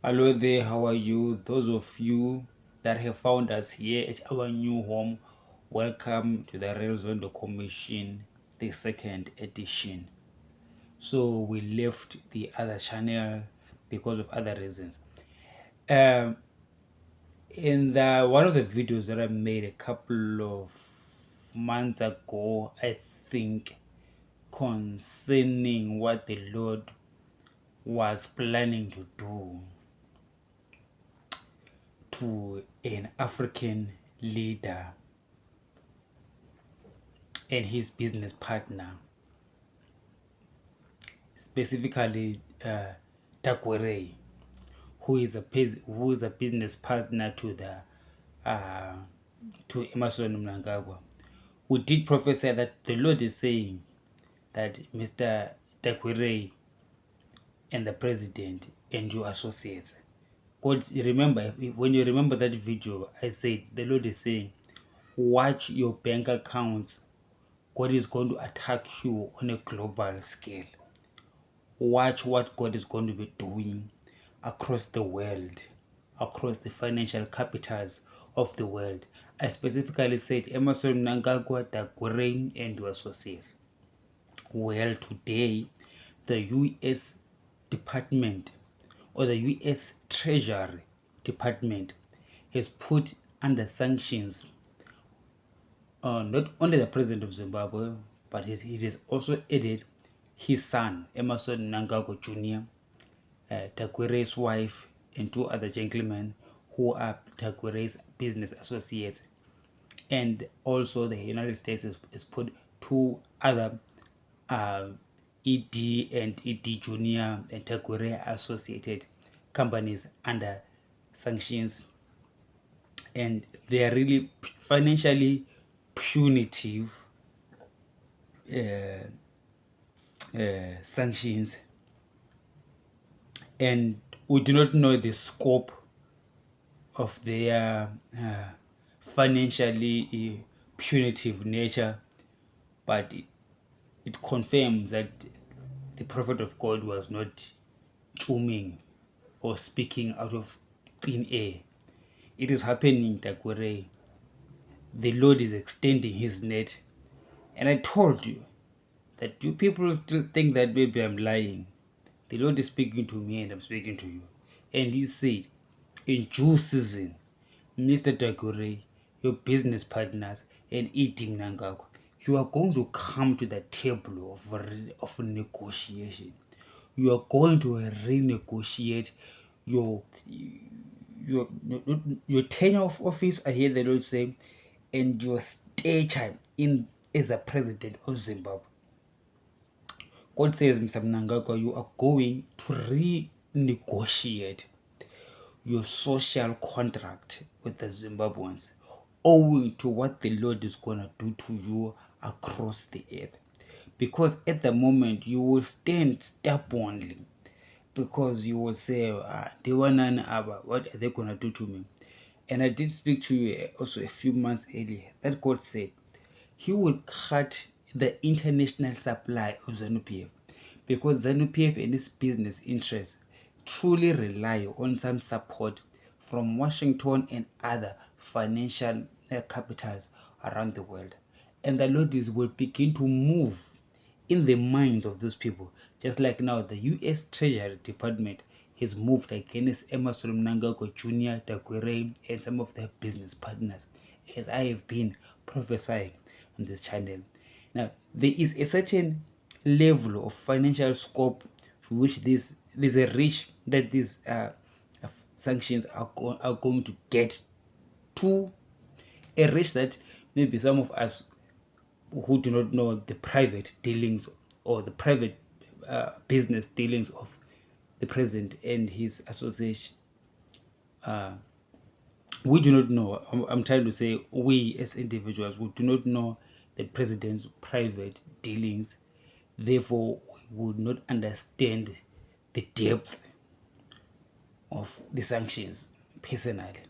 Hello there, how are you? Those of you that have found us here at our new home, welcome to the Real Zone Commission, the second edition. So we left the other channel because of other reasons. Um, in the one of the videos that I made a couple of months ago, I think, concerning what the Lord was planning to do to an African leader and his business partner, specifically Tagwirei, who is a business partner to the to Emerson Mnangagwa. We did prophesy that the Lord is saying that Mr. Tagwirei and the president and your associates. God, remember, when you remember that video, I said the Lord is saying, watch your bank accounts. God is going to attack you on a global scale. Watch what God is going to be doing across the world, across the financial capitals of the world. I specifically said Emerson Mnangagwa, Tagwirei, and your associates. Well, today, the U.S. Department or the U.S. Treasury Department has put under sanctions not only the president of Zimbabwe, but it has also added his son, Emerson Mnangagwa Jr., Tagwirei's wife, and two other gentlemen who are Tagwirei's business associates. And also the United States has put two other ED and ED Junior and Tagwirei associated companies under sanctions, and they are really financially punitive uh, sanctions, and we do not know the scope of their financially punitive nature, but it confirms that the prophet of God was not chuming or speaking out of thin air. It is happening, Tagwirei. The Lord is extending his net. And I told you that you people still think that maybe I'm lying. The Lord is speaking to me and I'm speaking to you. And he said, in due season, Mr. Tagwirei, your business partners, and eating Nangako, you are going to come to the table of negotiation. You are going to renegotiate your your your tenure of office. I hear the Lord say, and your stature in as a president of Zimbabwe. God says, Mr. Mnangagwa, you are going to renegotiate your social contract with the Zimbabweans, owing to what the Lord is going to do to you across the earth. Because at the moment, you will stand stubbornly, because you will say, what are they going to do to me? And I did speak to you also a few months earlier that God said he would cut the international supply of ZANU-PF, because ZANU-PF and its business interests truly rely on some support from Washington and other financial capitals around the world. And the Lord will begin to move in the minds of those people, just like now the U.S. Treasury Department has moved against Emerson Mnangagwa Jr., Tagwirei, and some of their business partners, as I have been prophesying on this channel. Now, there is a certain level of financial scope to which there's a reach that these sanctions are going to get to, a reach that maybe some of us who do not know the private dealings or the private business dealings of the president and his association, we do not know. I'm trying to say, we as individuals, we do not know the president's private dealings. Therefore, we would not understand the depth of the sanctions personally.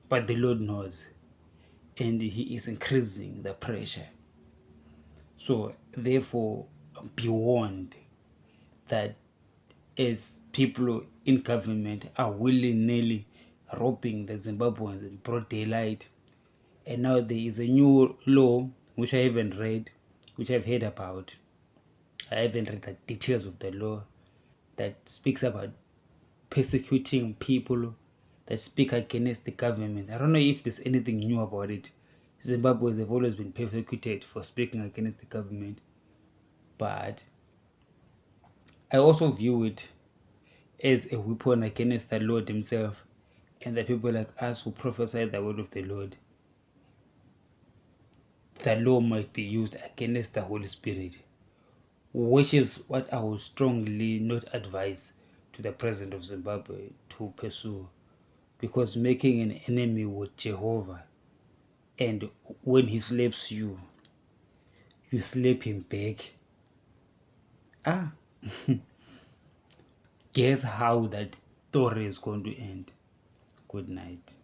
But the Lord knows, and he is increasing the pressure. So therefore, be warned that as people in government are willy-nilly robbing the Zimbabweans in broad daylight. And now there is a new law which I haven't read, which I've heard about. I haven't read the details of the law that speaks about persecuting people that speak against the government. I don't know if there's anything new about it. Zimbabweans have always been persecuted for speaking against the government, but I also view it as a weapon against the Lord himself and the people like us who prophesy the word of the Lord. The law might be used against the Holy Spirit, which is what I would strongly not advise to the president of Zimbabwe to pursue, because making an enemy with Jehovah, and when he slaps you, you slap him back. Guess how that story is going to end. Good night.